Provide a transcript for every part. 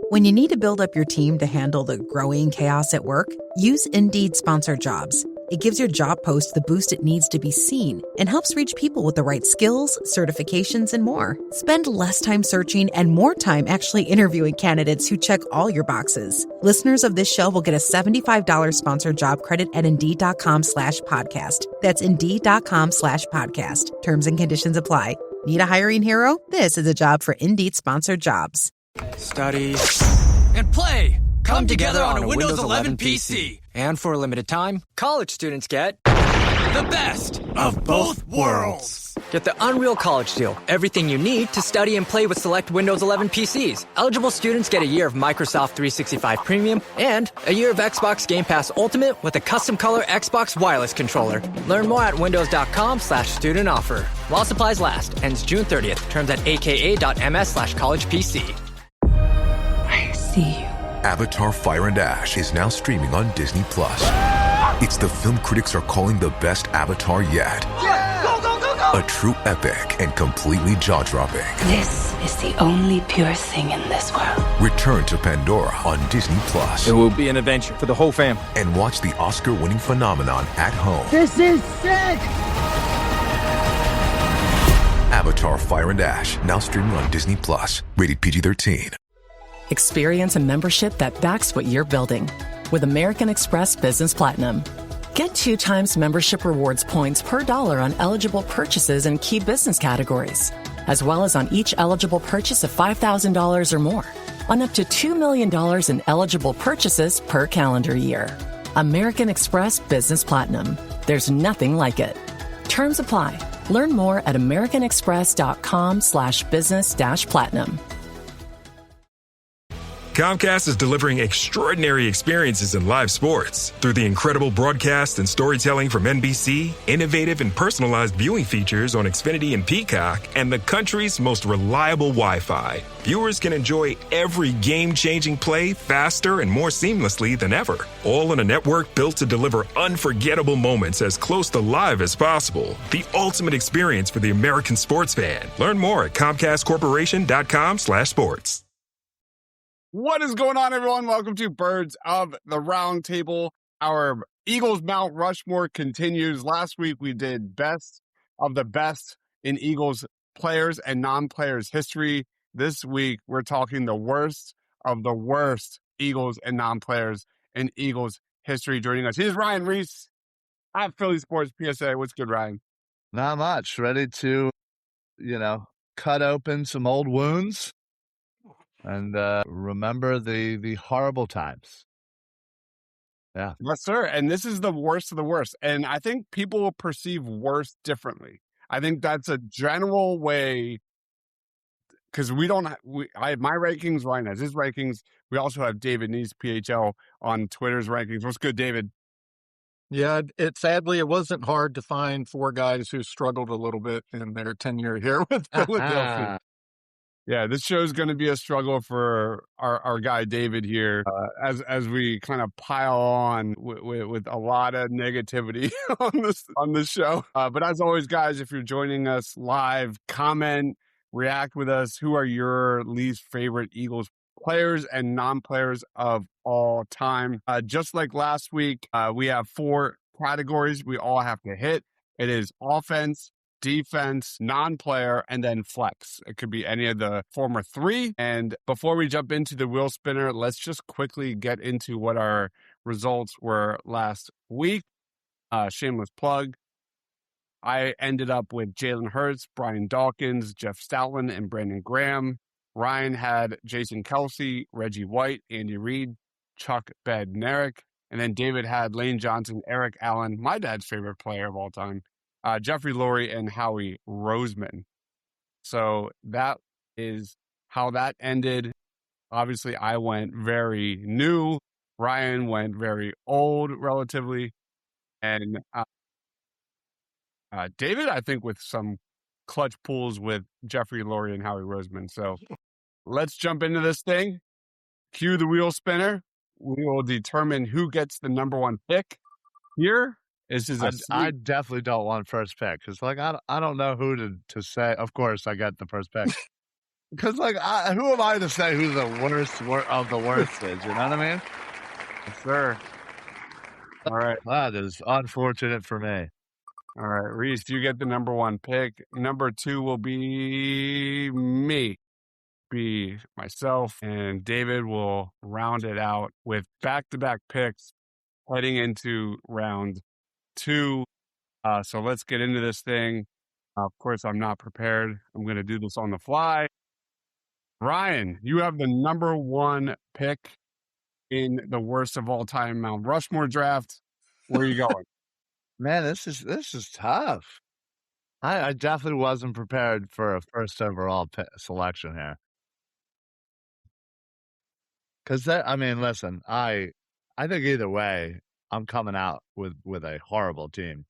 When you need to build up your team to handle the growing chaos at work, use Indeed Sponsored Jobs. It gives your job post the boost it needs to be seen and helps reach people with the right skills, certifications, and more. Spend less time searching and more time actually interviewing candidates who check all your boxes. Listeners of this show will get a $75 sponsored job credit at Indeed.com/podcast. That's Indeed.com/podcast. Terms and conditions apply. Need a hiring hero? This is a job for Indeed Sponsored Jobs. Study and play come together on a Windows 11 PC. And for a limited time, college students get the best of both worlds. Get the Unreal College Deal. Everything you need to study and play with select Windows 11 PCs. Eligible students get a year of Microsoft 365 Premium and a year of Xbox Game Pass Ultimate with a custom color Xbox wireless controller. Learn more at windows.com/student offer. While supplies last. Ends June 30th. Terms at aka.ms/collegepc. I see you. Avatar: Fire and Ash is now streaming on Disney+. It's the film critics are calling the best Avatar yet. Yeah! Go, go, go, go! A true epic and completely jaw-dropping. This is the only pure thing in this world. Return to Pandora on Disney+. It will be an adventure for the whole fam. And watch the Oscar-winning phenomenon at home. This is sick! Avatar: Fire and Ash, now streaming on Disney+. Rated PG-13. Experience a membership that backs what you're building with American Express Business Platinum. Get 2 times membership rewards points per dollar on eligible purchases in key business categories, as well as on each eligible purchase of $5,000 or more, on up to $2 million in eligible purchases per calendar year. American Express Business Platinum. There's nothing like it. Terms apply. Learn more at americanexpress.com/business-platinum. Comcast is delivering extraordinary experiences in live sports. Through the incredible broadcast and storytelling from NBC, innovative and personalized viewing features on Xfinity and Peacock, and the country's most reliable Wi-Fi, viewers can enjoy every game-changing play faster and more seamlessly than ever. All on a network built to deliver unforgettable moments as close to live as possible. The ultimate experience for the American sports fan. Learn more at ComcastCorporation.com/sports. What is going on, everyone? Welcome to Birds of the Round Table. Our Eagles Mount Rushmore continues. Last week, we did best of the best in Eagles players and non-players history. This week, we're talking the worst of the worst Eagles and non-players in Eagles history. Joining us, here's Ryan Reese at Philly Sports PSA. What's good, Ryan? Not much. Ready to, cut open some old wounds. And remember the horrible times. Yeah. Yes, sir. And this is the worst of the worst. And I think people will perceive worst differently. I think that's a general way, because I have my rankings, Ryan has his rankings. We also have David Neese, PHL, on Twitter's rankings. What's good, David? Yeah, sadly, it wasn't hard to find 4 guys who struggled a little bit in their tenure here with Philadelphia. Yeah, this show is going to be a struggle for our guy David here, as we kind of pile on with a lot of negativity on this show. But as always, guys, if you're joining us live, comment, react with us. Who are your least favorite Eagles players and non-players of all time? Just like last week, we have 4 categories we all have to hit. It is offense, defense, non-player, and then flex. It could be any of the former 3. And before we jump into the wheel spinner, let's just quickly get into what our results were last week. Shameless plug. I ended up with Jalen Hurts, Brian Dawkins, Jeff Stoutland, and Brandon Graham. Ryan had Jason Kelsey, Reggie White, Andy Reid, Chuck Bednarik. And then David had Lane Johnson, Eric Allen, my dad's favorite player of all time, Jeffrey Lurie, and Howie Roseman. So that is how that ended. Obviously, I went very new. Ryan went very old, relatively. And David, I think, with some clutch pulls with Jeffrey Lurie and Howie Roseman. So let's jump into this thing. Cue the wheel spinner. We will determine who gets the number 1 pick here. I definitely don't want first pick because, I don't know who to say. Of course, I got the first pick. Because, like, who am I to say who the worst of the worst is? You know what I mean? Yes, sir. All right. That is unfortunate for me. All right, Reese, you get the number 1 pick. Number 2 will be me. Be myself, and David will round it out with back-to-back picks heading into round 2. So let's get into this thing. Of course, I'm not prepared. I'm going to do this on the fly. Ryan, you have the number 1 pick in the worst of all time Mount Rushmore draft. Where are you going? Man, this is tough. I definitely wasn't prepared for a first overall selection here. Because listen, I think either way, I'm coming out with a horrible team.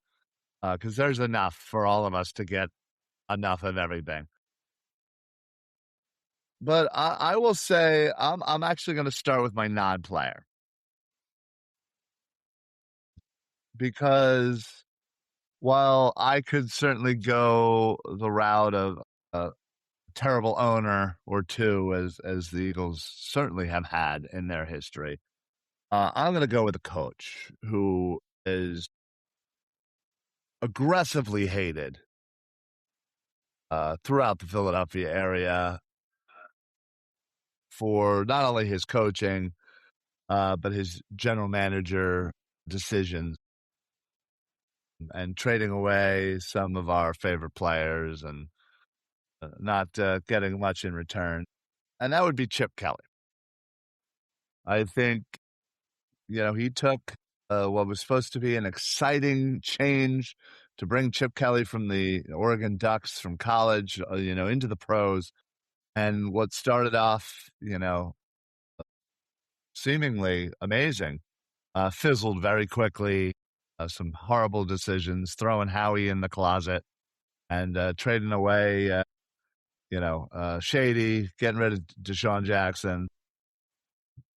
Because there's enough for all of us to get enough of everything. But I will say I'm actually going to start with my non-player. Because while I could certainly go the route of a terrible owner or two, as the Eagles certainly have had in their history, I'm going to go with a coach who is aggressively hated throughout the Philadelphia area for not only his coaching, but his general manager decisions and trading away some of our favorite players and not getting much in return. And that would be Chip Kelly. I think, he took what was supposed to be an exciting change to bring Chip Kelly from the Oregon Ducks from college, into the pros. And what started off, seemingly amazing, fizzled very quickly. Some horrible decisions, throwing Howie in the closet and trading away, Shady, getting rid of Deshaun Jackson,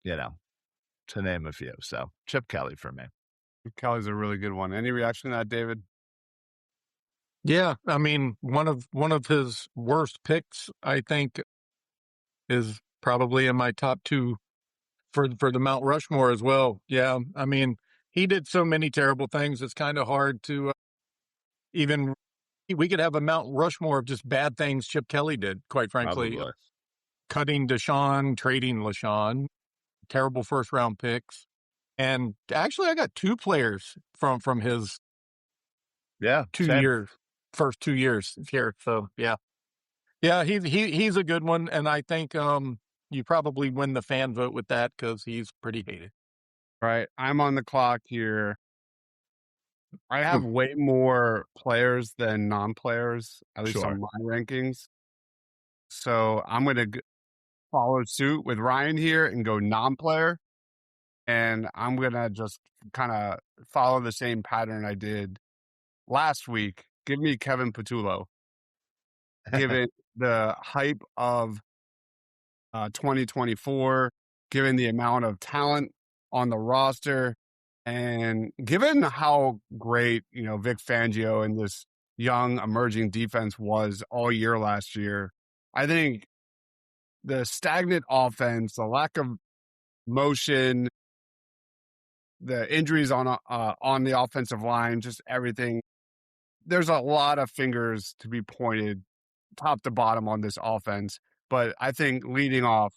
to name a few. So Chip Kelly for me. Kelly's a really good one. Any reaction to that, David? Yeah, one of his worst picks, I think, is probably in my top 2 for the Mount Rushmore as well. Yeah, he did so many terrible things. It's kind of hard to even. We could have a Mount Rushmore of just bad things Chip Kelly did. Quite frankly, Probably. Cutting Deshaun, trading LaShawn, terrible first round picks, and actually, I got 2 players from his 2 years, first 2 years here. So yeah, he's a good one, and I think you probably win the fan vote with that because he's pretty hated. Right. I'm on the clock here. I have way more players than non-players, at least on my rankings. So I'm going to follow suit with Ryan here and go non-player. And I'm going to just kind of follow the same pattern I did last week. Give me Kevin Patullo. Given the hype of 2024, given the amount of talent on the roster, and given how great, Vic Fangio and this young emerging defense was all year last year, I think the stagnant offense, the lack of motion, the injuries on the offensive line, just everything. There's a lot of fingers to be pointed top to bottom on this offense. But I think leading off,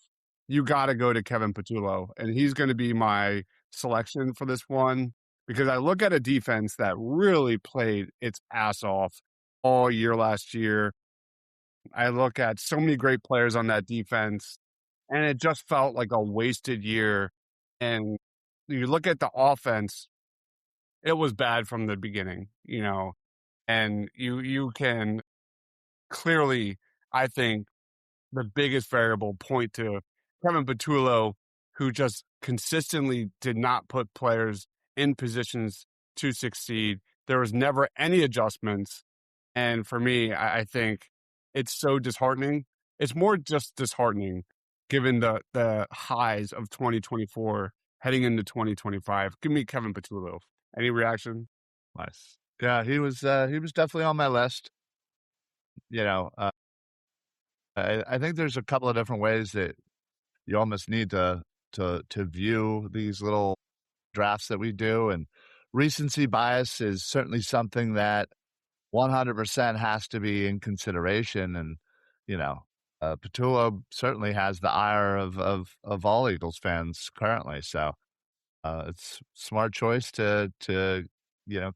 you got to go to Kevin Patullo, and he's going to be my selection for this one because I look at a defense that really played its ass off all year last year. I look at so many great players on that defense, and it just felt like a wasted year. And you look at the offense, it was bad from the beginning, and you can clearly, I think, the biggest variable point to Kevin Patullo, who just consistently did not put players in positions to succeed. There was never any adjustments. And for me, I think it's so disheartening. It's more just disheartening given the highs of 2024 heading into 2025. Give me Kevin Patullo. Any reaction? Nice. Yeah, he was definitely on my list. I think there's a couple of different ways that you almost need to view these little drafts that we do, and recency bias is certainly something that 100% has to be in consideration. And Petullo certainly has the ire of all Eagles fans currently. So it's smart choice to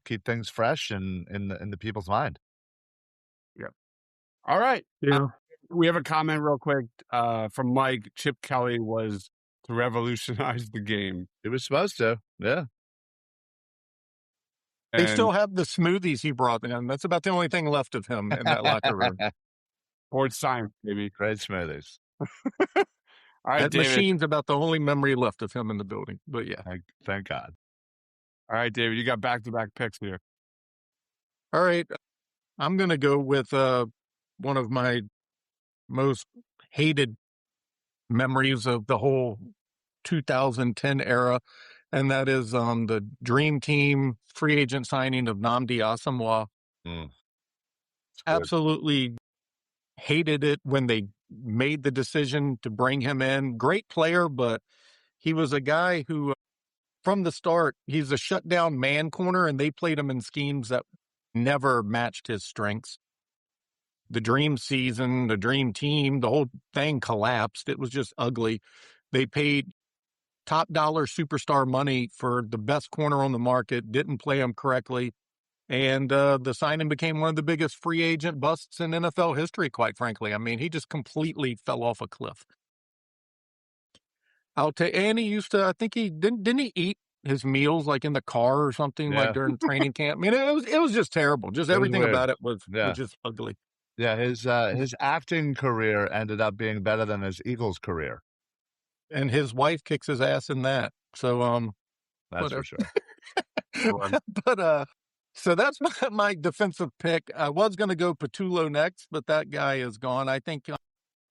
keep things fresh and in the people's mind. Yeah. All right. Yeah. We have a comment real quick from Mike. Chip Kelly was to revolutionize the game. He was supposed to. Yeah. They still have the smoothies he brought in. That's about the only thing left of him in that locker room. Sports science, baby. Great smoothies. All right, that David. machine's about the only memory left of him in the building. But yeah. Thank God. All right, David, you got back-to-back picks here. All right. I'm going to go with one of my most hated memories of the whole 2010 era, and that is the Dream Team free agent signing of Nnamdi Asomugha. Absolutely hated it when they made the decision to bring him in. Great player, but he was a guy who, from the start, he's a shutdown man corner, and they played him in schemes that never matched his strengths. The dream season, the dream team, the whole thing collapsed. It was just ugly. They paid top dollar superstar money for the best corner on the market, didn't play him correctly. And the signing became one of the biggest free agent busts in NFL history, quite frankly. I mean, he just completely fell off a cliff. And he used to, I think didn't he eat his meals like in the car or something like during training camp? I mean, it was just terrible. Just everything about it was just ugly. Yeah, his acting career ended up being better than his Eagles career. And his wife kicks his ass in that. So that's for sure. But so that's my defensive pick. I was going to go Petullo next, but that guy is gone. I think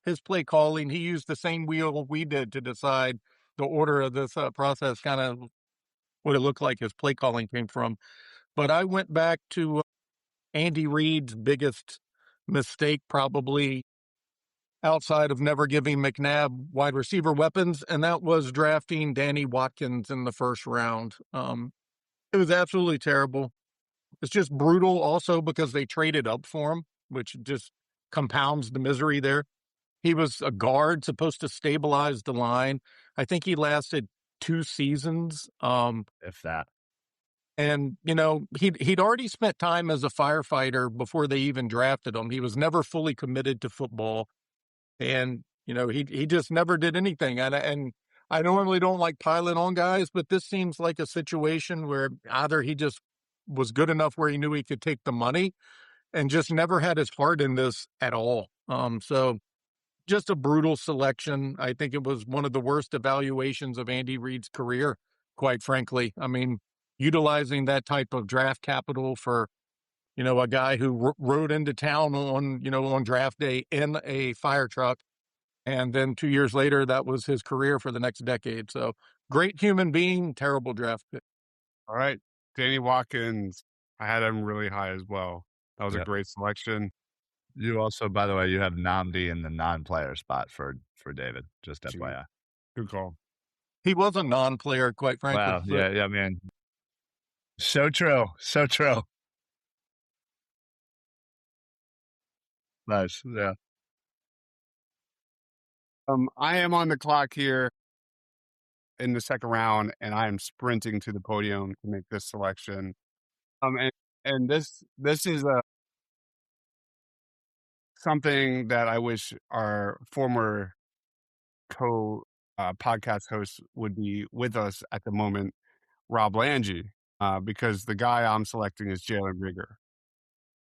his play calling, he used the same wheel we did to decide the order of this process, kind of what it looked like his play calling came from. But I went back to Andy Reid's biggest mistake, probably outside of never giving McNabb wide receiver weapons, and that was drafting Danny Watkins in the first round. It was absolutely terrible. It's just brutal also because they traded up for him, which just compounds the misery there. He was a guard supposed to stabilize the line. I think he lasted 2 seasons. If that. And, he'd already spent time as a firefighter before they even drafted him. He was never fully committed to football. And, he just never did anything. And I normally don't like piling on guys, but this seems like a situation where either he just was good enough where he knew he could take the money and just never had his heart in this at all. So just a brutal selection. I think it was one of the worst evaluations of Andy Reid's career, quite frankly. I mean, utilizing that type of draft capital for, a guy who rode into town on draft day in a fire truck. And then 2 years later, that was his career for the next decade. So great human being, terrible draft pick. All right. Danny Watkins, I had him really high as well. That was a great selection. You also, by the way, you have Nnamdi in the non-player spot for David, just FYI. Good call. He was a non-player, quite frankly. Wow, yeah, man. So true. So true. Nice, yeah. I am on the clock here in the second round, and I am sprinting to the podium to make this selection. And this is something that I wish our former podcast host would be with us at the moment, Rob Langy, because the guy I'm selecting is Jalen Rigger.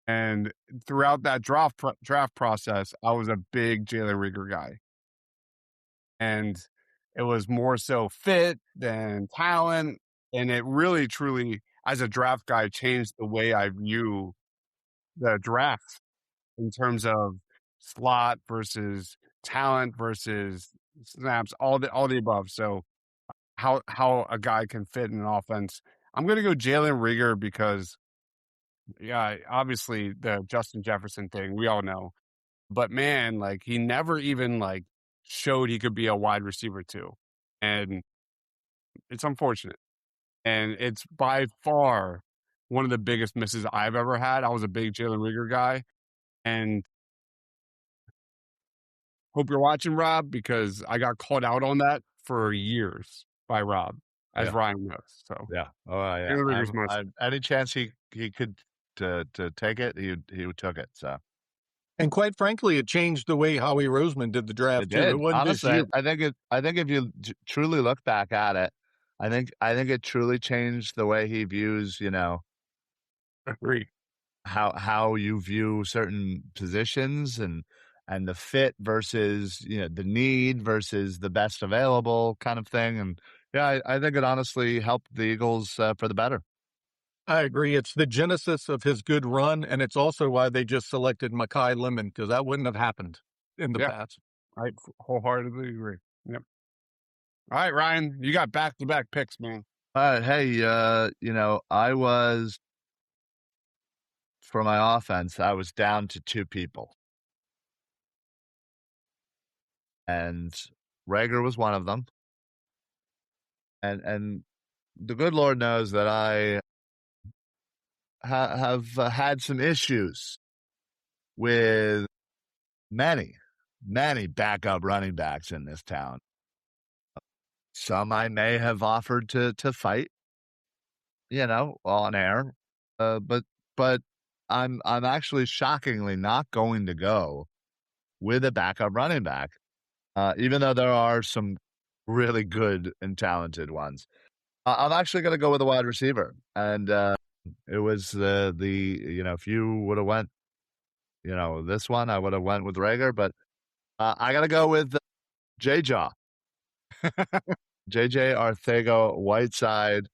And throughout that draft process, I was a big Jalen Rigger guy. And it was more so fit than talent. And it really, truly, as a draft guy, changed the way I view the draft in terms of slot versus talent versus snaps, all the above. So how a guy can fit in an offense. I'm going to go Jalen Rigger because, obviously the Justin Jefferson thing, we all know. But man, like he never even like showed he could be a wide receiver too. And it's unfortunate. And it's by far one of the biggest misses I've ever had. I was a big Jalen Rieger guy. And hope you're watching, Rob, because I got called out on that for years by Rob, as Ryan knows. So yeah, yeah. Jalen Rieger's must. Any chance he could to take it, he took it. So, and quite frankly, it changed the way Howie Roseman did the draft it too. did. It wasn't Honestly, this year. I think if you truly look back at it, I think it truly changed the way he views, Agree. how you view certain positions and the fit versus the need versus the best available kind of thing. And yeah, I think it honestly helped the Eagles for the better. I agree. It's the genesis of his good run, and it's also why they just selected Mekhi Lemon, because that wouldn't have happened in the past. I wholeheartedly agree. Yep. All right, Ryan, you got back-to-back picks, man. Hey, I was, for my offense, I was down to two people. And Rager was one of them. And the good Lord knows that I have had some issues with many backup running backs in this town. Some I may have offered to fight, on air. But I'm actually shockingly not going to go with a backup running back, even though there are some really good and talented ones. I'm actually going to go with a wide receiver, and it was if you would have went, this one, I would have went with Rager, but I got to go with J-Jaw. JJ Arcega-Whiteside.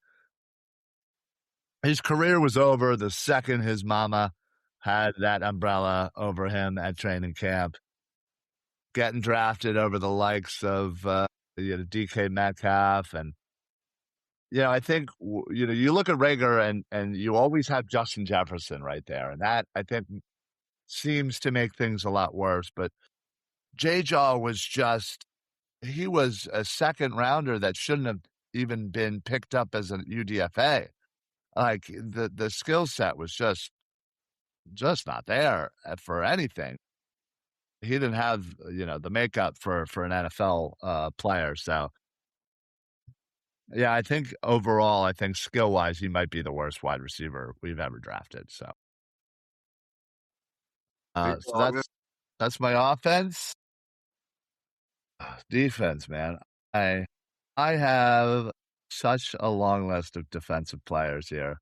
His career was over the second his mama had that umbrella over him at training camp. Getting drafted over the likes of DK Metcalf. And, I think, you look at Rager and you always have Justin Jefferson right there. And that, I think, seems to make things a lot worse. But J-Jaw was he was a second rounder that shouldn't have even been picked up as a UDFA. Like the skill set was just not there for anything. He didn't have, the makeup for an NFL player. So, yeah, I think overall, skill wise, he might be the worst wide receiver we've ever drafted. So, that's my offense. Defense, man. I have such a long list of defensive players here.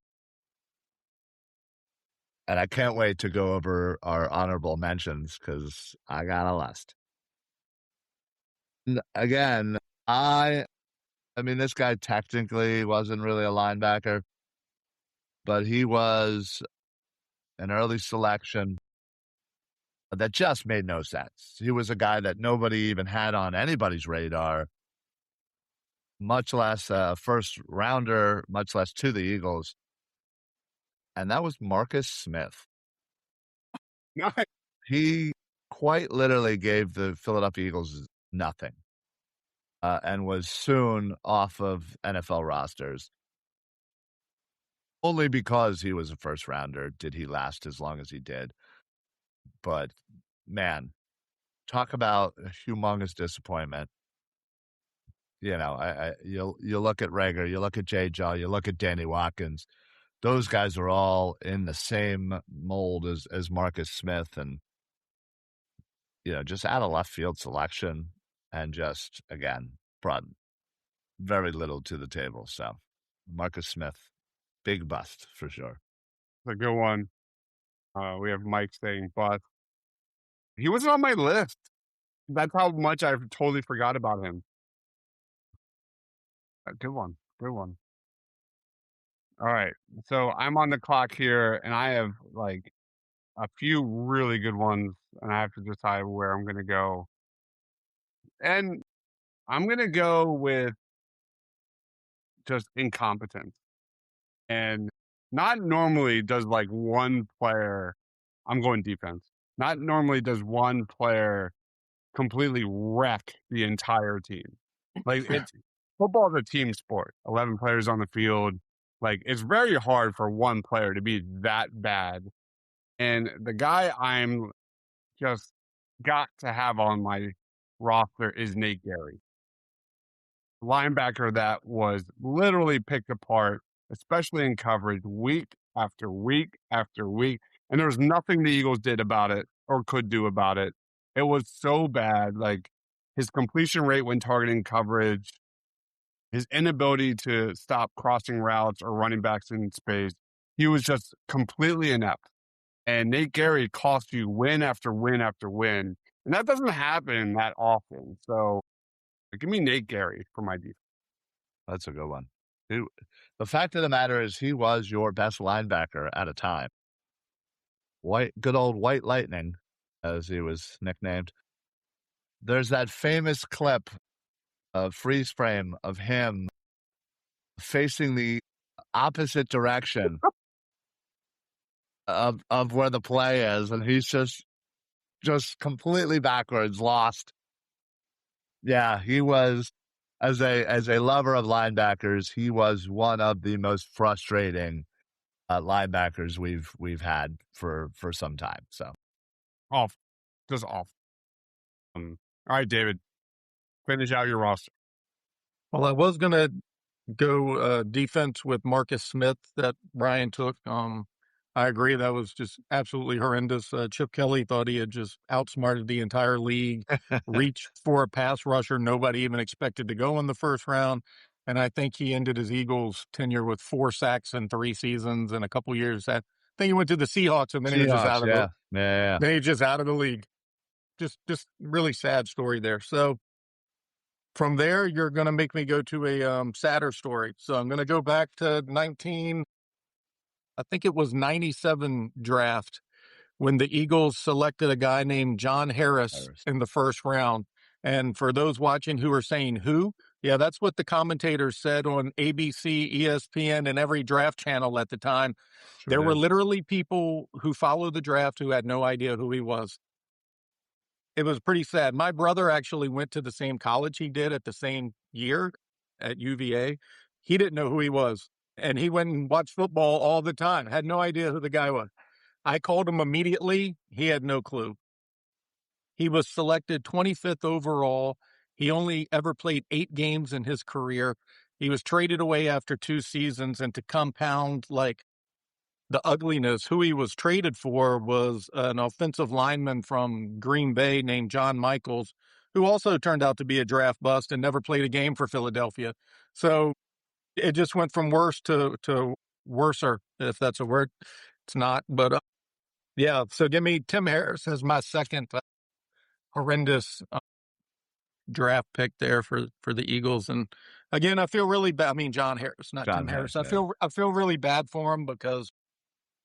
And I can't wait to go over our honorable mentions because I got a list. And again, I mean, this guy technically wasn't really a linebacker, but he was an early selection that just made no sense. He was a guy that nobody even had on anybody's radar, much less a first rounder, much less to the Eagles. And that was Marcus Smith. He quite literally gave the Philadelphia Eagles nothing and was soon off of NFL rosters. Only because he was a first rounder did he last as long as he did. But, man, talk about a humongous disappointment. You look at Rager, you look at J-Jaw, you look at Danny Watkins. Those guys are all in the same mold as Marcus Smith, and just out of left field selection, and just again brought very little to the table. So Marcus Smith, big bust for sure. It's a good one. We have Mike saying bust. He wasn't on my list. That's how much I totally forgot about him. Good one. Good one. All right. So I'm on the clock here, and I have like a few really good ones, and I have to decide where I'm going to go. And I'm going to go with just incompetence. And not normally does like one player, I'm going defense. Not normally does one player completely wreck the entire team. Like, it's football is a team sport. 11 players on the field. Like, it's very hard for one player to be that bad. And the guy I'm just got to have on my roster is Nate Gary. Linebacker that was literally picked apart, especially in coverage, week after week after week. And there was nothing the Eagles did about it or could do about it. It was so bad. Like, his completion rate when targeting coverage, his inability to stop crossing routes or running backs in space, he was just completely inept. And Nate Gary cost you win after win after win. And that doesn't happen that often. So give me Nate Gary for my defense. That's a good one. The fact of the matter is he was your best linebacker at a time. Good old White Lightning, as he was nicknamed. There's that famous clip, freeze frame of him facing the opposite direction of where the play is, and he's just completely backwards, lost. Yeah, he was, as a lover of linebackers, he was one of the most frustrating linebackers we've had for some time. So off, just off. All right, David, finish out your roster. Well, I was gonna go defense with Marcus Smith that Brian took. I agree that was just absolutely horrendous. Chip Kelly thought he had just outsmarted the entire league, reached for a pass rusher nobody even expected to go in the first round. And I think he ended his Eagles tenure with 4 sacks in 3 seasons and a couple years. I think he went to the Seahawks and then he was just out of yeah. Then he just out of the league. Just really sad story there. So from there, you're going to make me go to a sadder story. So I'm going to go back to I think it was 97 draft when the Eagles selected a guy named John Harris in the first round. And for those watching who are saying who, yeah, that's what the commentators said on ABC, ESPN, and every draft channel at the time. Sure there were did. literally people who followed the draft who had no idea who he was. It was pretty sad. My brother actually went to the same college he did at the same year at UVA. He didn't know who he was. And he went and watched football all the time. Had no idea who the guy was. I called him immediately. He had no clue. He was selected 25th overall. He only ever played 8 games in his career. He was traded away after 2 seasons. And to compound like the ugliness, who he was traded for was an offensive lineman from Green Bay named John Michaels, who also turned out to be a draft bust and never played a game for Philadelphia. So it just went from worse to worser, if that's a word. It's not, but yeah. So give me Tim Harris as my second horrendous draft pick there for the Eagles. And again, I feel really bad. I mean, John Harris, not Tim Harris. I feel really bad for him because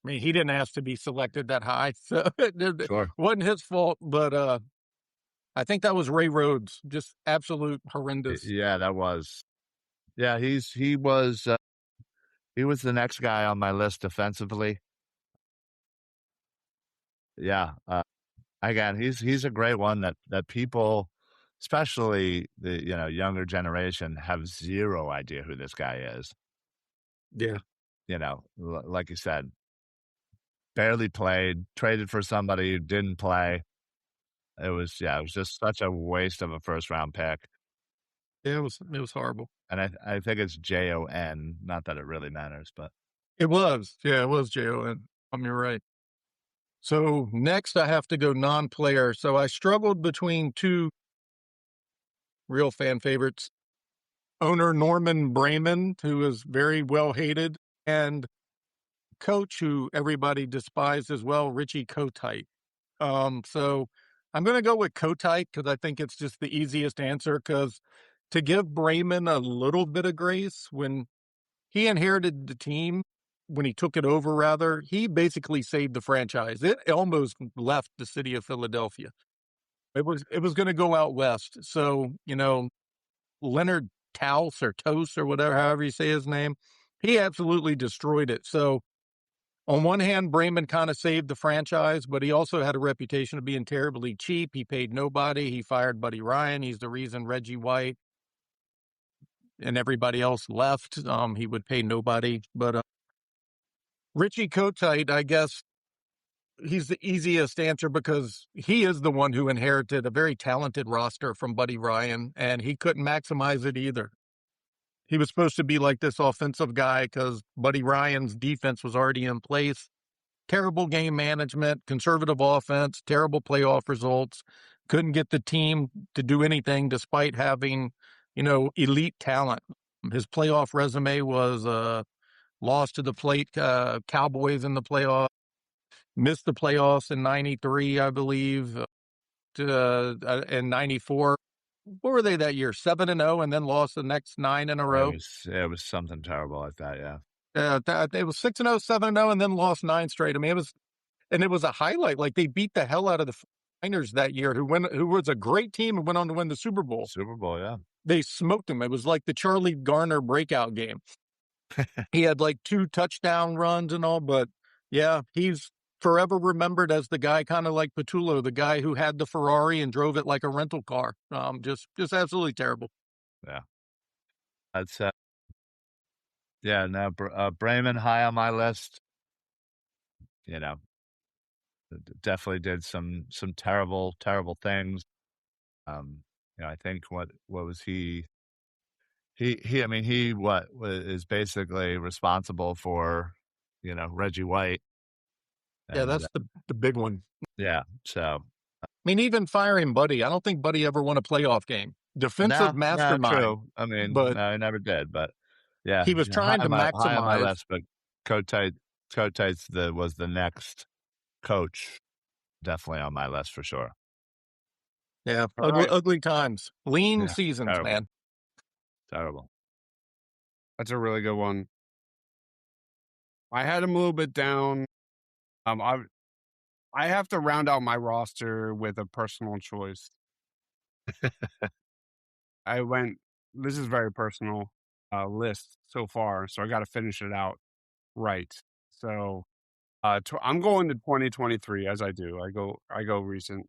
he didn't ask to be selected that high, so it wasn't his fault. But I think that was Ray Rhodes, just absolute horrendous. Yeah, that was. Yeah, he was the next guy on my list defensively. Yeah, again, he's a great one that people, especially the younger generation, have zero idea who this guy is. Yeah, like you said, barely played, traded for somebody who didn't play. It was just such a waste of a first round pick. Yeah, it was horrible. And I think it's JON, not that it really matters, but it was. Yeah, it was JON. You're right. So next I have to go non-player. So I struggled between 2 real fan favorites. Owner Norman Brayman, who is very well hated, and coach who everybody despised as well, Richie Kotite. So I'm going to go with Kotite because I think it's just the easiest answer, because to give Brayman a little bit of grace, when he inherited the team, when he took it over, rather, he basically saved the franchise. It almost left the city of Philadelphia. It was going to go out west. So, Leonard Taus or whatever, however you say his name, he absolutely destroyed it. So on one hand, Bremen kind of saved the franchise, but he also had a reputation of being terribly cheap. He paid nobody. He fired Buddy Ryan. He's the reason Reggie White and everybody else left. He would pay nobody. But Richie Kotite, I guess he's the easiest answer because he is the one who inherited a very talented roster from Buddy Ryan, and he couldn't maximize it either. He was supposed to be like this offensive guy because Buddy Ryan's defense was already in place. Terrible game management, conservative offense, terrible playoff results. Couldn't get the team to do anything despite having, elite talent. His playoff resume was lost to the plate Cowboys in the playoffs, missed the playoffs in 93, I believe, in 94. What were they that year? 7-0, and then lost the next 9 in a row. It was something terrible like that. Yeah. It was 6-0, 7-0, and then lost 9 straight. I mean, it was a highlight. Like, they beat the hell out of the Niners that year, who was a great team and went on to win the Super Bowl. Super Bowl, yeah. They smoked them. It was like the Charlie Garner breakout game. He had like 2 touchdown runs and all, but yeah, he's forever remembered as the guy kind of like Patullo, the guy who had the Ferrari and drove it like a rental car. Just absolutely terrible. Yeah. That's Bremen high on my list. Definitely did some terrible things. I think what was he is basically responsible for, Reggie White. Yeah, that's the big one. Yeah. So, I mean, even firing Buddy, I don't think Buddy ever won a playoff game. Defensive mastermind. True. I mean, no, I never did, but yeah, he was trying to maximize. High on my list, but Kotite was the next coach, definitely on my list for sure. Yeah, ugly times, lean seasons, terrible. Man. Terrible. That's a really good one. I had him a little bit down. I have to round out my roster with a personal choice. This is very personal list so far, so I got to finish it out right. So I'm going to 2023 as I do. I go recent,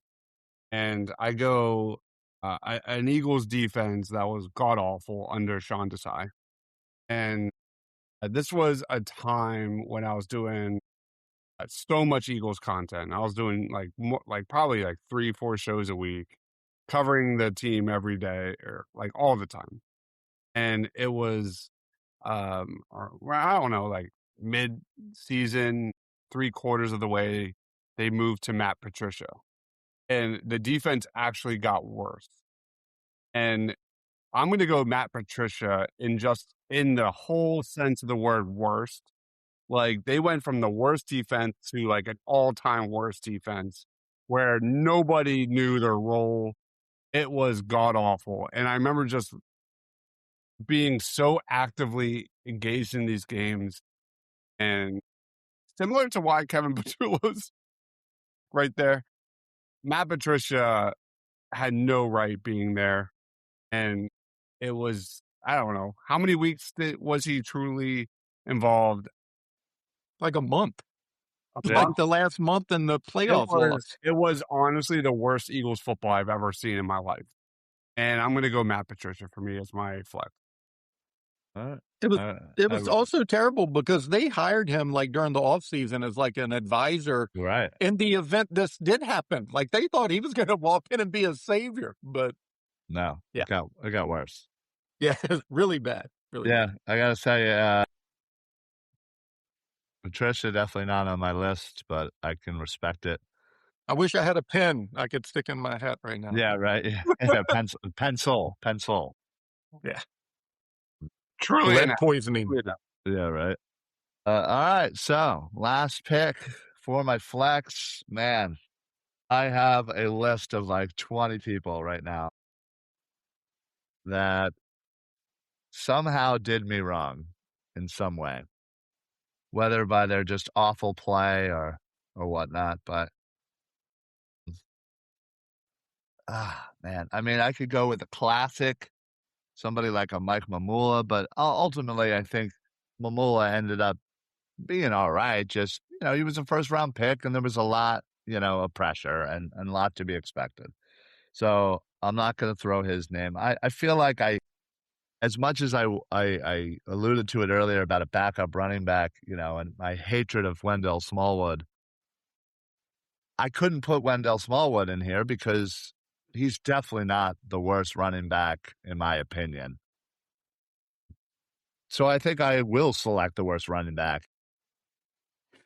and I go an Eagles defense that was god awful under Sean Desai, and this was a time when I was doing so much Eagles content. I was doing probably 3-4 shows a week, covering the team every day or like all the time. And it was, I don't know, like mid-season, 3/4 of the way, they moved to Matt Patricia. And the defense actually got worse. And I'm going to go Matt Patricia in the whole sense of the word worst. Like, they went from the worst defense to like an all-time worst defense where nobody knew their role. It was god awful. And I remember just being so actively engaged in these games, and similar to why Kevin Patullo's right there, Matt Patricia had no right being there. And it was, I don't know, how many weeks was he truly involved? Like a month. Like the last month in the playoffs. It was honestly the worst Eagles football I've ever seen in my life. And I'm going to go Matt Patricia for me as my flex. It was also terrible because they hired him like during the offseason as like an advisor. Right. In the event this did happen. Like they thought he was going to walk in and be a savior, but no. Yeah. It got worse. Yeah, really bad. Really bad. I got to say, Patricia definitely not on my list, but I can respect it. I wish I had a pen I could stick in my hat right now. Yeah, right. Yeah. Pencil. Yeah. Truly lead poisoning. Yeah, right. All right. So last pick for my flex, man. I have a list of like 20 people right now that somehow did me wrong in some way, whether by their just awful play or whatnot. But man, I mean, I could go with a classic, somebody like a Mike Mamula, but ultimately I think Mamula ended up being all right. Just, he was a first-round pick, and there was a lot, of pressure and a lot to be expected. So I'm not going to throw his name. I feel like as much as I alluded to it earlier about a backup running back, and my hatred of Wendell Smallwood, I couldn't put Wendell Smallwood in here because he's definitely not the worst running back, in my opinion. So I think I will select the worst running back,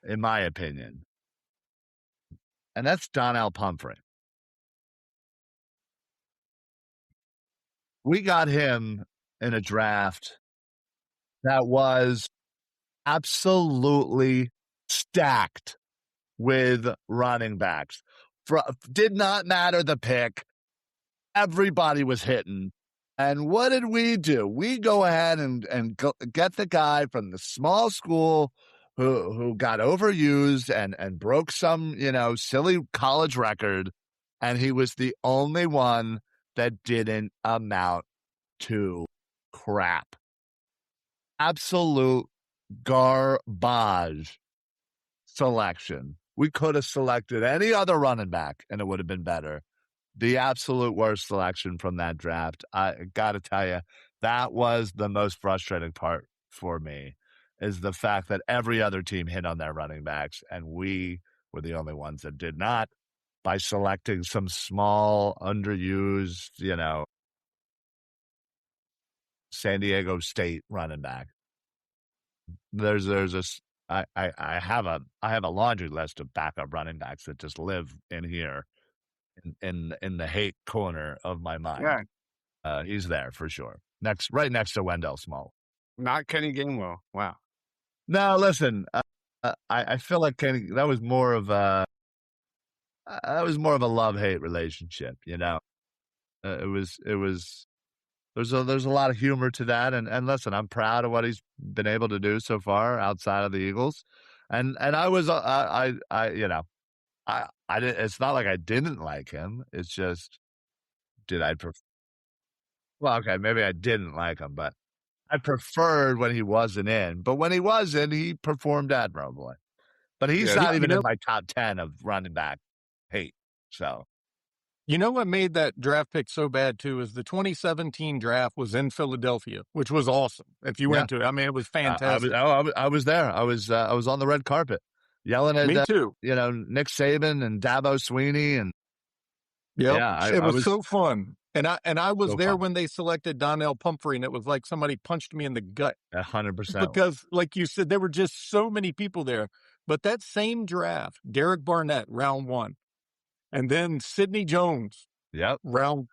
in my opinion. And that's Donnell Pumphrey. We got him in a draft that was absolutely stacked with running backs. Did not matter the pick. Everybody was hitting. And what did we do? We go ahead and get the guy from the small school who got overused and broke some, silly college record. And he was the only one that didn't amount to crap. Absolute garbage selection. We could have selected any other running back and it would have been better. The absolute worst selection from that draft. I got to tell you, that was the most frustrating part for me, is the fact that every other team hit on their running backs and we were the only ones that did not, by selecting some small, underused, San Diego State running back. I have a laundry list of backup running backs that just live in here. In the hate corner of my mind. Yeah. He's there for sure. Right next to Wendell Small. Not Kenny Gainwell. Wow. No, listen, I feel like Kenny, that was more of a love-hate relationship, there's a lot of humor to that. And listen, I'm proud of what he's been able to do so far outside of the Eagles. And I was, it's not like I didn't like him. It's just, well, okay, maybe I didn't like him, but I preferred when he wasn't in. But when he was in, he performed admirably. But he's not even in my top 10 of running back hate. So, what made that draft pick so bad too is the 2017 draft was in Philadelphia, which was awesome. If you went to it, I mean, it was fantastic. I was there. I was on the red carpet. Yelling at me too. Nick Saban and Dabo Sweeney and it was so fun. And I was so there fun. When they selected Donnell Pumphrey, and it was like somebody punched me in the gut. 100%. Because, like you said, there were just so many people there. But that same draft, Derek Barnett, round 1, and then Sidney Jones, round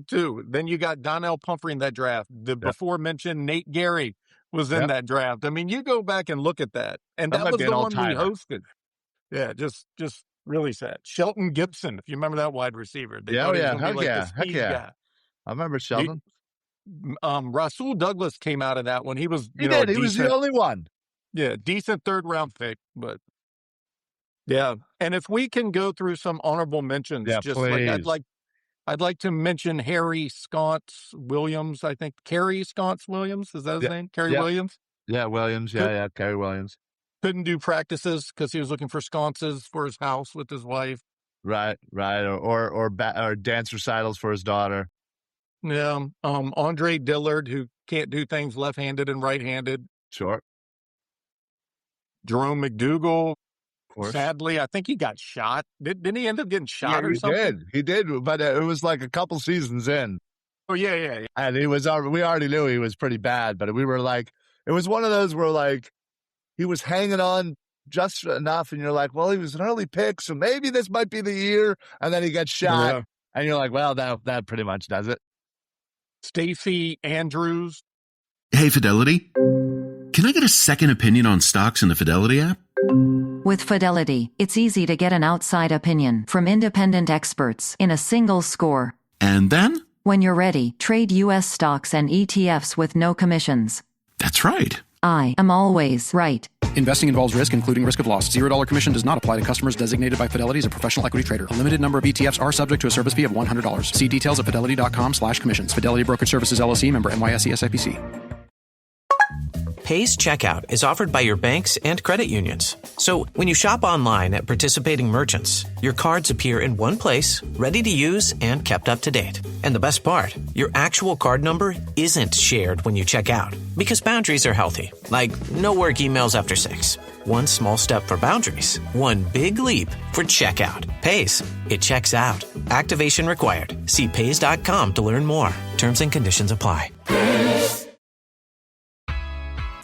2. Then you got Donnell Pumphrey in that draft. The before mentioned Nate Gary was in that draft. I mean, you go back and look at that. And that was the one we hosted. Yeah, just really sad. Shelton Gibson, if you remember that wide receiver. Heck yeah. I remember Shelton. Rasul Douglas came out of that one. He was, he was the only one. Yeah, decent third-round pick, but yeah. And if we can go through some honorable mentions, please. Like I'd like to mention Harry Sconce Williams, I think. Kerry Sconce Williams, is that his name? Kerry Williams? Yeah, Williams. Kerry Williams. Couldn't do practices because he was looking for sconces for his house with his wife. Right. Or dance recitals for his daughter. Yeah. Andre Dillard, who can't do things left-handed and right-handed. Sure. Jerome McDougal. Sadly, I think he got shot. Didn't he end up getting shot or something? He did, but it was like a couple seasons in. Oh, yeah. And we already knew he was pretty bad, but we were like, it was one of those where like, he was hanging on just enough, and you're like, well, he was an early pick, so maybe this might be the year, and then he gets shot, and you're like, well, that pretty much does it. Stacey Andrews. Hey, Fidelity. Can I get a second opinion on stocks in the Fidelity app? With Fidelity, it's easy to get an outside opinion from independent experts in a single score. And then? When you're ready, trade U.S. stocks and ETFs with no commissions. That's right. I am always right. Investing involves risk, including risk of loss. $0 commission does not apply to customers designated by Fidelity as a professional equity trader. A limited number of ETFs are subject to a service fee of $100. See details at fidelity.com/commissions. Fidelity Brokerage Services, LLC, member NYSE SIPC. Pay's checkout is offered by your banks and credit unions. So when you shop online at participating merchants, your cards appear in one place, ready to use and kept up to date. And the best part, your actual card number isn't shared when you check out, because boundaries are healthy, like no work emails after 6. One small step for boundaries, one big leap for checkout. Pays. It checks out. Activation required. See Pays.com to learn more. Terms and conditions apply.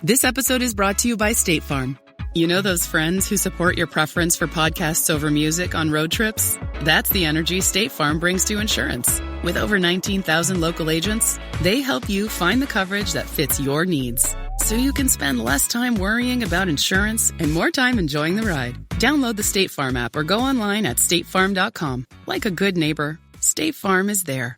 This episode is brought to you by State Farm. You know those friends who support your preference for podcasts over music on road trips? That's the energy State Farm brings to insurance. With over 19,000 local agents, they help you find the coverage that fits your needs, so you can spend less time worrying about insurance and more time enjoying the ride. Download the State Farm app or go online at statefarm.com. Like a good neighbor, State Farm is there.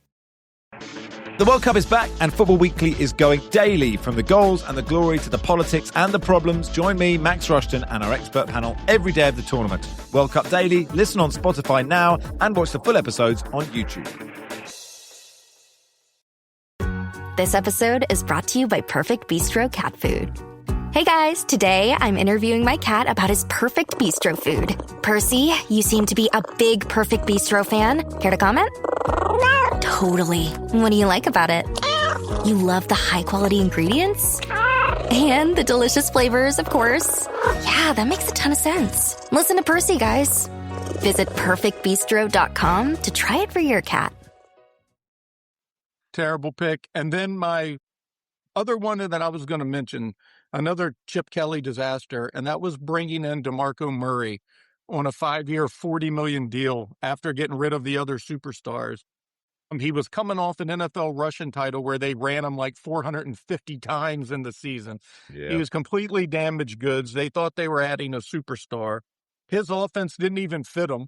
The World Cup is back and Football Weekly is going daily. From the goals and the glory to the politics and the problems, join me, Max Rushton, and our expert panel every day of the tournament. World Cup Daily, listen on Spotify now and watch the full episodes on YouTube. This episode is brought to you by Perfect Bistro Cat Food. Hey guys, today I'm interviewing my cat about his perfect bistro food. Percy, you seem to be a big Perfect Bistro fan. Care to comment? Totally. What do you like about it? You love the high-quality ingredients? And the delicious flavors, of course. Yeah, that makes a ton of sense. Listen to Percy, guys. Visit perfectbistro.com to try it for your cat. Terrible pick. And then my other one that I was going to mention, another Chip Kelly disaster, and that was bringing in DeMarco Murray on a 5-year, $40 million deal after getting rid of the other superstars. He was coming off an NFL rushing title where they ran him like 450 times in the season. Yeah. He was completely damaged goods. They thought they were adding a superstar. His offense didn't even fit him.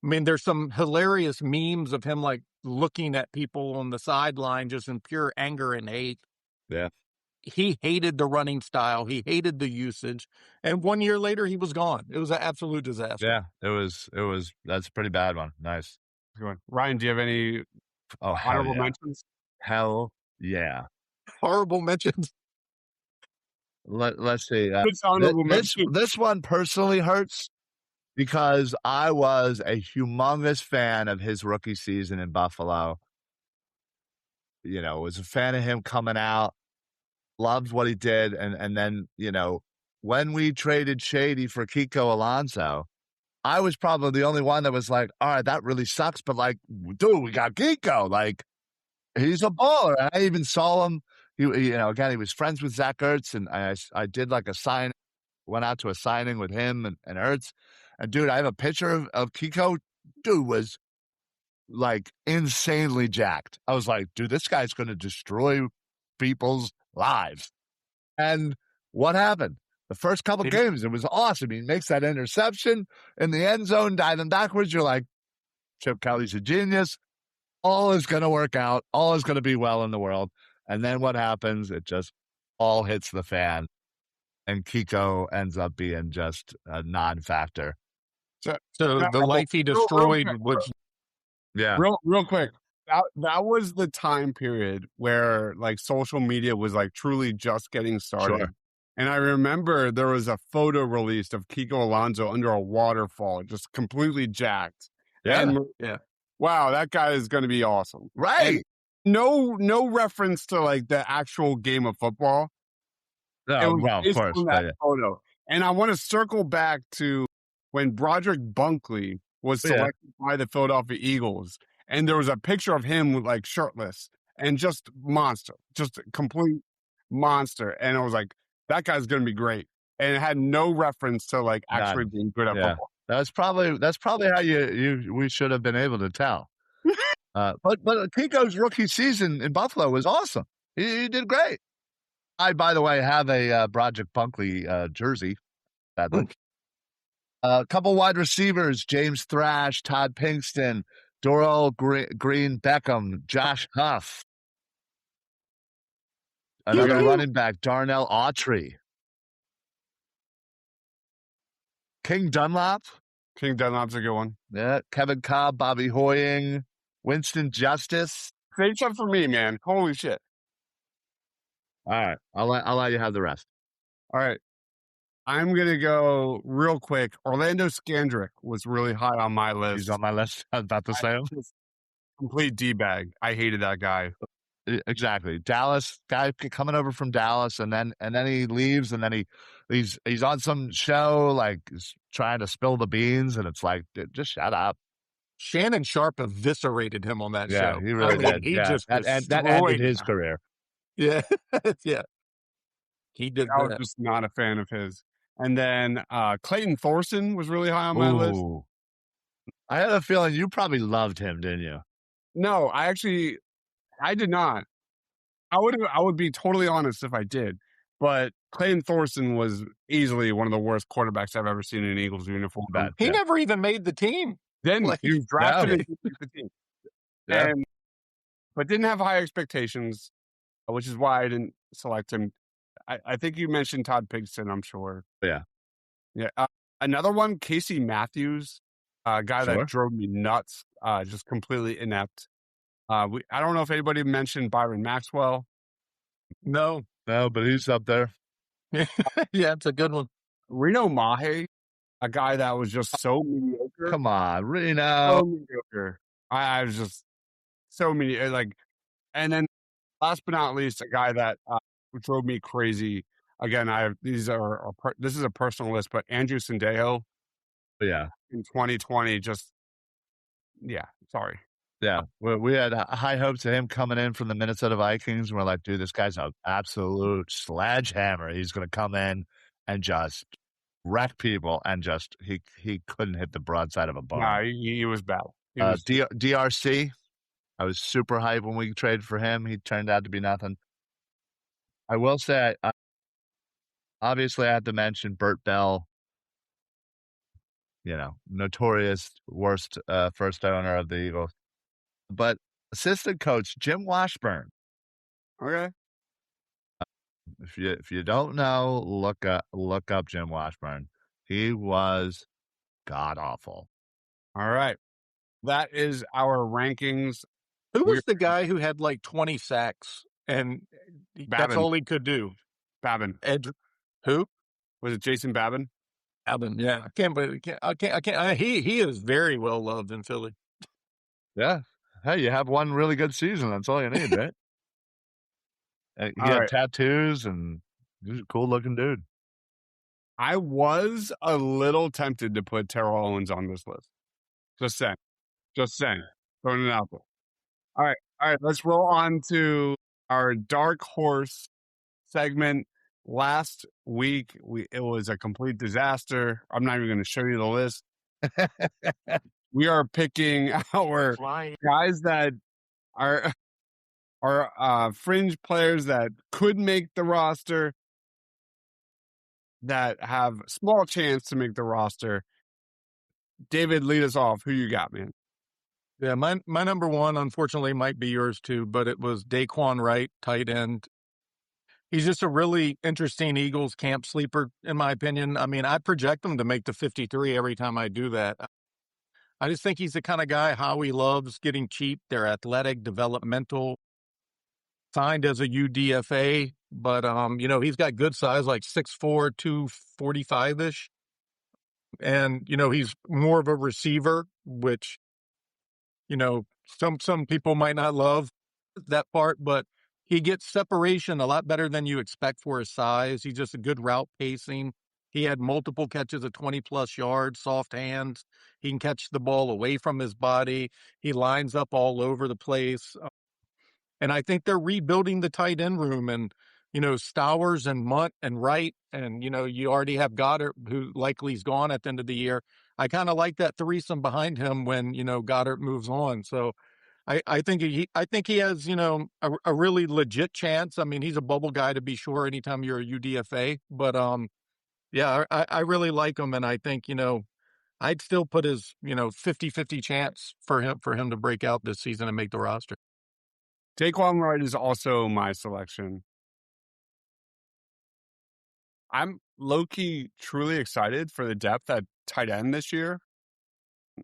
I mean, there's some hilarious memes of him like looking at people on the sideline just in pure anger and hate. Yeah. He hated the running style. He hated the usage. And 1 year later, he was gone. It was an absolute disaster. Yeah, that's a pretty bad one. Nice. Ryan, do you have any honorable mentions? Hell yeah. Horrible mentions. Let's see. This one personally hurts because I was a humongous fan of his rookie season in Buffalo. You know, was a fan of him coming out, loved what he did. And then, you know, when we traded Shady for Kiko Alonso, I was probably the only one that was like, all right, that really sucks. But like, dude, we got Kiko. Like, he's a baller. And I even saw him. Again, he was friends with Zach Ertz. And I did like a sign, went out to a signing with him and Ertz. And dude, I have a picture of Kiko. Dude was like insanely jacked. I was like, dude, this guy's going to destroy people's lives. And what happened? The first couple games, it was awesome. He makes that interception in the end zone, diving backwards. You're like, Chip Kelly's a genius. All is going to work out. All is going to be well in the world. And then what happens? It just all hits the fan. And Kiko ends up being just a non-factor. So the life he destroyed was... Yeah. Real quick. That was the time period where like social media was like truly just getting started. Sure. And I remember there was a photo released of Kiko Alonso under a waterfall, just completely jacked. Yeah. And, wow, that guy is going to be awesome. Right. And no reference to like the actual game of football. No, well, of course. That photo. And I want to circle back to when Broderick Bunkley was selected by the Philadelphia Eagles. And there was a picture of him with like shirtless and just monster, just a complete monster. And I was like, that guy's going to be great. And it had no reference to like actually being good at football. That's probably how we should have been able to tell. But Kiko's rookie season in Buffalo was awesome. He did great. I, by the way, have a Broderick Bunkley jersey. A couple wide receivers, James Thrash, Todd Pinkston, Doral Green Beckham, Josh Huff. Another running back, Darnell Autry. King Dunlop. King Dunlop's a good one. Yeah. Kevin Cobb, Bobby Hoying, Winston Justice. Great stuff for me, man. Holy shit. All right. I'll let you have the rest. All right. I'm going to go real quick. Orlando Scandrick was really high on my list. He's on my list. I was about to say him. Complete D-bag. I hated that guy. Exactly. Dallas guy coming over from Dallas, and then he leaves, and then he's on some show like trying to spill the beans, and it's like, just shut up. Shannon Sharp eviscerated him on that show. He really did. He just that ended his career. Yeah, yeah. He did. I was just not a fan of his. And then Clayton Thorson was really high on my list. I had a feeling you probably loved him, didn't you? No, I did not. I would be totally honest if I did. But Clayton Thorson was easily one of the worst quarterbacks I've ever seen in an Eagles uniform. He never even made the team. Then he was drafted Yeah. into the team. Yeah. But didn't have high expectations, which is why I didn't select him. I think you mentioned Todd Pigson, I'm sure. Yeah. Yeah. Another one, Casey Matthews, a guy that drove me nuts, just completely inept. I don't know if anybody mentioned Byron Maxwell. No, but he's up there. Yeah, it's a good one. Reno Mahe, a guy that was just so mediocre. Come on, Reno. So mediocre. I was just so mediocre. And then last but not least, a guy that drove me crazy. Again, this is a personal list, but Andrew Sendejo. Yeah. In 2020, sorry. Yeah, we had high hopes of him coming in from the Minnesota Vikings. And we're like, dude, this guy's an absolute sledgehammer. He's going to come in and just wreck people, and just he couldn't hit the broadside of a barn. Nah, he was bad. DRC, I was super hyped when we traded for him. He turned out to be nothing. I will say, obviously, I had to mention Burt Bell. Notorious worst first owner of the Eagles. But assistant coach Jim Washburn. Okay. If you don't know, look up Jim Washburn. He was god awful. All right. That is our rankings. Who was the guy who had like 20 sacks and that's all he could do? Babin. Who? Was it Jason Babin? Babin, yeah. I can't. He is very well loved in Philly. Yeah. Hey, you have one really good season. That's all you need, right? He had tattoos, and he was a cool-looking dude. I was a little tempted to put Terrell Owens on this list. Just saying. Throwing it out there. All right. Let's roll on to our dark horse segment. Last week, it was a complete disaster. I'm not even going to show you the list. We are picking our guys that are fringe players that could make the roster, that have small chance to make the roster. David, lead us off. Who you got, man? Yeah, my number one, unfortunately, might be yours too, but it was Daquan Wright, tight end. He's just a really interesting Eagles camp sleeper, in my opinion. I mean, I project him to make the 53 every time I do that. I just think he's the kind of guy Howie loves getting cheap. They're athletic, developmental, signed as a UDFA, but, he's got good size, like 6'4", 245-ish. And, he's more of a receiver, which, some people might not love that part, but he gets separation a lot better than you expect for his size. He's just a good route pacing. He had multiple catches of 20-plus yards, soft hands. He can catch the ball away from his body. He lines up all over the place. And I think they're rebuilding the tight end room. And, Stowers and Munt and Wright, and, you already have Goddard, who likely is gone at the end of the year. I kind of like that threesome behind him when, Goddard moves on. So I think he has, a really legit chance. I mean, he's a bubble guy to be sure anytime you're a UDFA. But, yeah, I really like him. And I think, I'd still put his, 50-50 chance for him to break out this season and make the roster. Daquan Wright is also my selection. I'm low-key truly excited for the depth at tight end this year.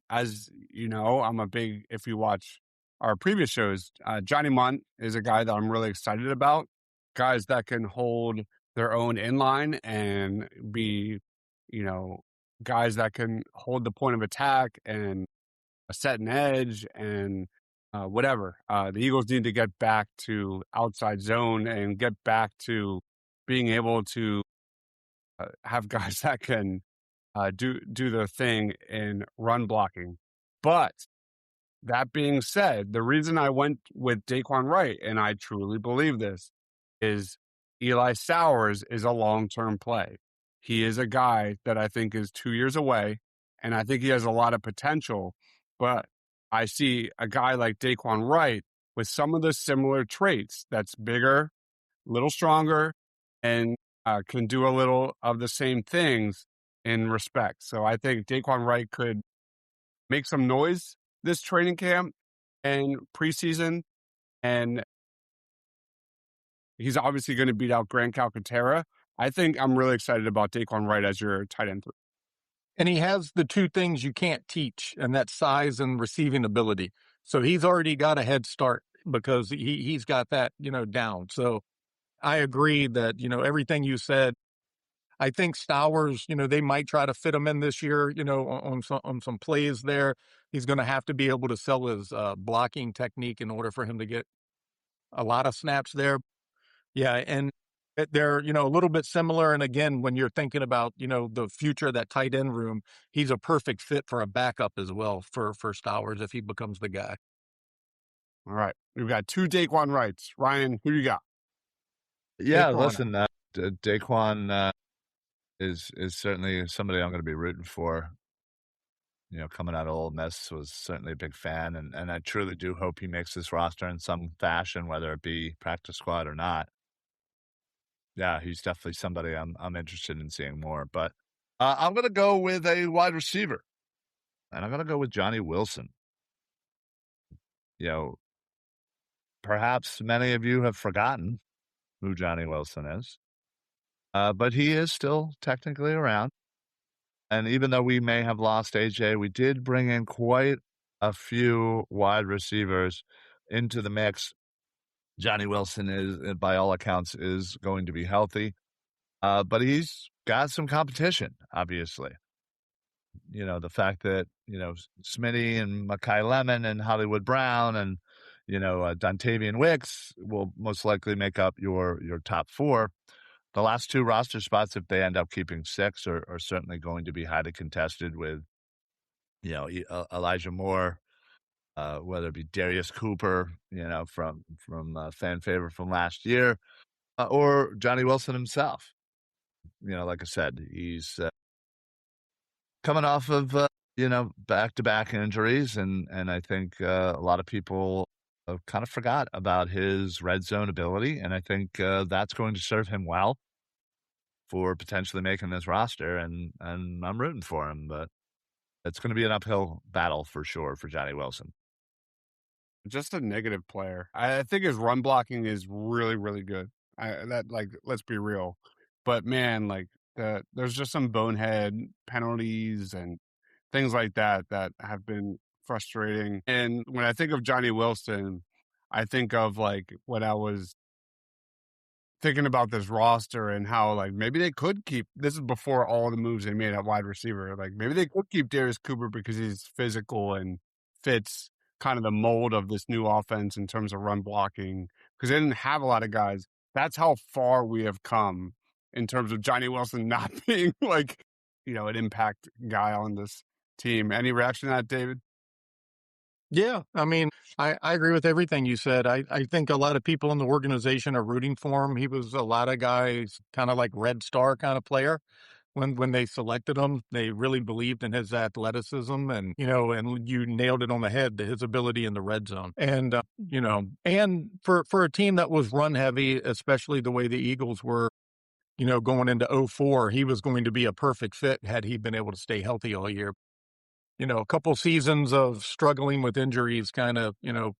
As you know, I'm a big, if you watch our previous shows, Johnny Munt is a guy that I'm really excited about. Guys that can hold their own inline and be, guys that can hold the point of attack and set an edge and whatever. The Eagles need to get back to outside zone and get back to being able to have guys that can do their thing in run blocking. But that being said, the reason I went with Daquan Wright, and I truly believe this, is Eli Sowers is a long-term play. He is a guy that I think is 2 years away, and I think he has a lot of potential. But I see a guy like Daquan Wright with some of the similar traits that's bigger, a little stronger, and can do a little of the same things in respect. So I think Daquan Wright could make some noise this training camp and preseason, and he's obviously going to beat out Grant Calcaterra. I think I'm really excited about Daquan Wright as your tight end. And he has the two things you can't teach, and that's size and receiving ability. So he's already got a head start because he's got that, down. So I agree that, everything you said. I think Stowers, they might try to fit him in this year, on some plays there. He's going to have to be able to sell his blocking technique in order for him to get a lot of snaps there. Yeah, and they're, a little bit similar. And again, when you're thinking about, the future of that tight end room, he's a perfect fit for a backup as well for Stowers if he becomes the guy. All right. We've got two Daquan Wrights. Ryan, who you got? Yeah, listen, Daquan is certainly somebody I'm going to be rooting for. Coming out of Ole Miss, was certainly a big fan, and I truly do hope he makes this roster in some fashion, whether it be practice squad or not. Yeah, he's definitely somebody I'm interested in seeing more. But I'm going to go with a wide receiver, and I'm going to go with Johnny Wilson. Perhaps many of you have forgotten who Johnny Wilson is, but he is still technically around. And even though we may have lost AJ, we did bring in quite a few wide receivers into the mix. Johnny Wilson is, by all accounts, is going to be healthy, but he's got some competition, obviously. The fact that, Smitty and Mekhi Lemon and Hollywood Brown and, Dontavian Wicks will most likely make up your top four. The last two roster spots, if they end up keeping six, are certainly going to be highly contested with, Elijah Moore, whether it be Darius Cooper, from fan favorite from last year, or Johnny Wilson himself. Like I said, he's coming off of, back-to-back injuries, and I think a lot of people kind of forgot about his red zone ability, and I think that's going to serve him well for potentially making this roster, and I'm rooting for him, but it's going to be an uphill battle for sure for Johnny Wilson. Just a negative player. I think his run blocking is really, really good. Let's be real. But man, there's just some bonehead penalties and things like that have been frustrating. And when I think of Johnny Wilson, I think of when I was thinking about this roster and how maybe they could keep, this is before all the moves they made at wide receiver, maybe they could keep Darius Cooper because he's physical and fits kind of the mold of this new offense in terms of run blocking, because they didn't have a lot of guys. That's how far we have come in terms of Johnny Wilson not being an impact guy on this team. Any reaction to that, David? Yeah, I mean, I agree with everything you said. I think a lot of people in the organization are rooting for him. He was a lot of guys kind of like Red Star kind of player. When they selected him, they really believed in his athleticism, and and you nailed it on the head, his ability in the red zone. And and for a team that was run heavy, especially the way the Eagles were, going into 2004, he was going to be a perfect fit had he been able to stay healthy all year. A couple seasons of struggling with injuries kind of,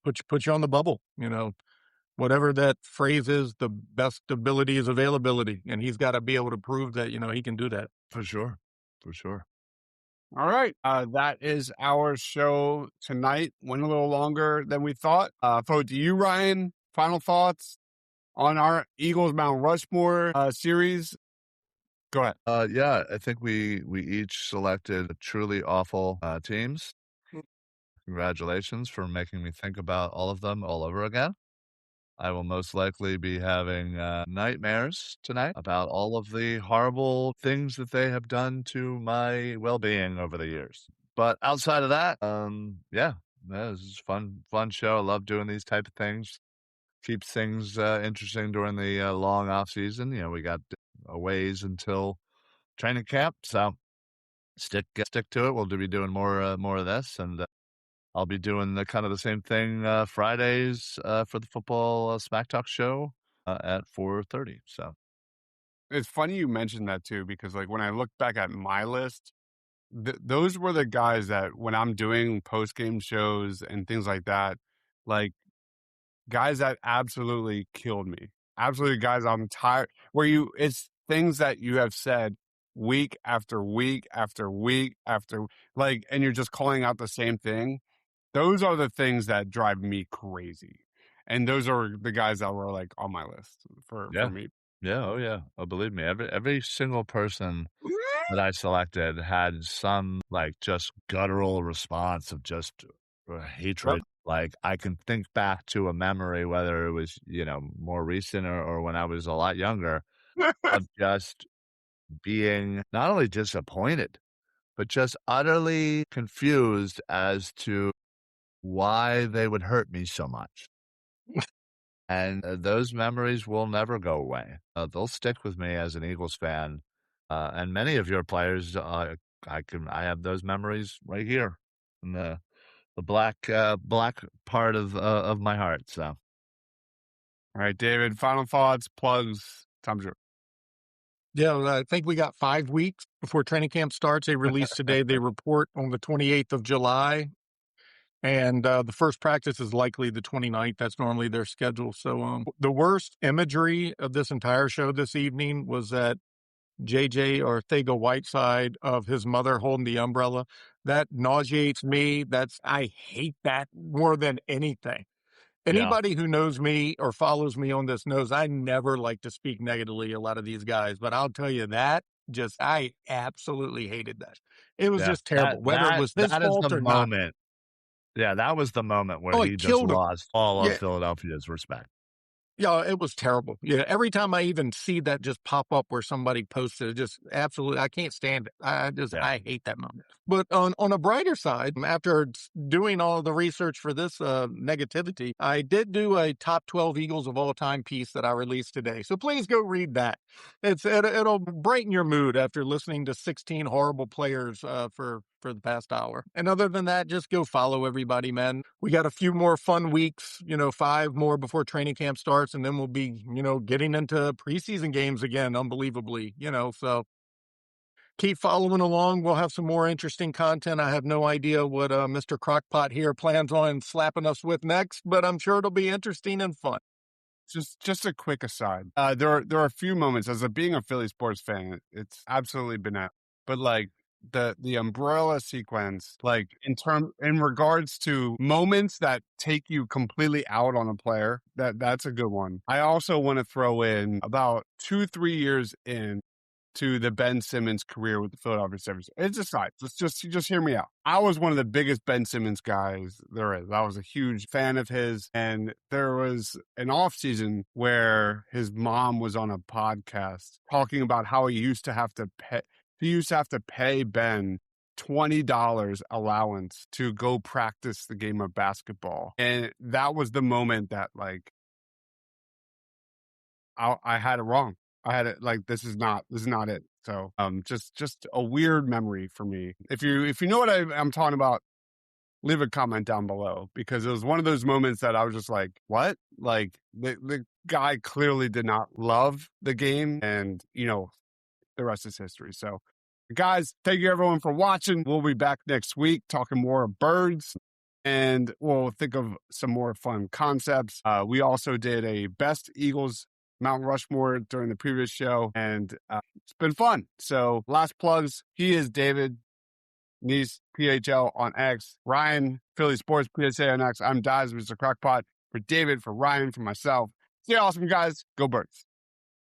put you on the bubble, whatever that phrase is, the best ability is availability. And he's got to be able to prove that, he can do that. For sure. For sure. All right. That is our show tonight. Went a little longer than we thought. To you, Ryan, final thoughts? on our Eagles Mount Rushmore series? Go ahead. Yeah, I think we each selected truly awful teams. Congratulations for making me think about all of them all over again. I will most likely be having nightmares tonight about all of the horrible things that they have done to my well-being over the years. But outside of that, yeah, this is fun show. I love doing these type of things. Keeps things interesting during the long off season. You know, we got a ways until training camp, so stick to it. We'll be doing more of this, and I'll be doing the kind of the same thing Fridays for the football Smack Talk show at 4:30. So It's funny you mentioned that too, because like when I look back at my list, those were the guys that when I'm doing post game shows and things like that, like guys that absolutely killed me. Absolutely, guys, I'm tired. It's things that you have said week after week after week after, like, and you're just calling out the same thing. Those are the things that drive me crazy. And those are the guys that were like on my list for me. Yeah, oh yeah. Oh, believe me, every single person that I selected had some like just guttural response of just hatred. Like I can think back to a memory, whether it was, more recent or when I was a lot younger, of just being not only disappointed, but just utterly confused as to why they would hurt me so much. And those memories will never go away. They'll stick with me as an Eagles fan. And many of your players, I have those memories right here in the black part of my heart. So, all right, David, final thoughts, plugs, time's yours. Yeah, I think we got 5 weeks before training camp starts. They released today. They report on the 28th of July. And the first practice is likely the 29th. That's normally their schedule. So the worst imagery of this entire show this evening was that JJ Ortega-Whiteside of his mother holding the umbrella. That nauseates me. I hate that more than anything. Anybody who knows me or follows me on this knows I never like to speak negatively a lot of these guys, but I'll tell you I absolutely hated that. It was just terrible, whether it was his fault or not. Yeah, that was the moment where he just lost all of Philadelphia's respect. Yeah, it was terrible. Yeah, every time I even see that just pop up where somebody posted it, just absolutely, I can't stand it. I hate that moment. But on a brighter side, after doing all the research for this negativity, I did do a top 12 Eagles of all time piece that I released today. So please go read that. It'll brighten your mood after listening to 16 horrible players for the past hour. And other than that, just go follow everybody, man. We got a few more fun weeks, 5 more before training camp starts, and then we'll be, getting into preseason games again, unbelievably, so keep following along. We'll have some more interesting content. I have no idea what Mr. Crockpot here plans on slapping us with next, but I'm sure it'll be interesting and fun. Just a quick aside. There are a few moments as being a Philly sports fan, it's absolutely bananas. But like the umbrella sequence, like in regards to moments that take you completely out on a player, that's a good one. I also want to throw in about 2-3 years in to the Ben Simmons career with the Philadelphia 76ers. It's aside. Just hear me out. I was one of the biggest Ben Simmons guys there is. I was a huge fan of his. And there was an off season where his mom was on a podcast talking about how he used to have to pay Ben $20 allowance to go practice the game of basketball. And that was the moment that like I had it wrong. I had it like this is not it. So just a weird memory for me. If you know what I'm talking about, leave a comment down below, because it was one of those moments that I was just like, what? Like the guy clearly did not love the game, and the rest is history. So guys, thank you everyone for watching. We'll be back next week talking more of birds, and we'll think of some more fun concepts. We also did a best Eagles Mount Rushmore during the previous show, and it's been fun. So last plugs, he is David Nice PHL on X, Ryan Philly Sports PSA on X. I'm Deibs, Mr. Crockpot. For David, for Ryan, for myself, Stay awesome, guys. Go Birds.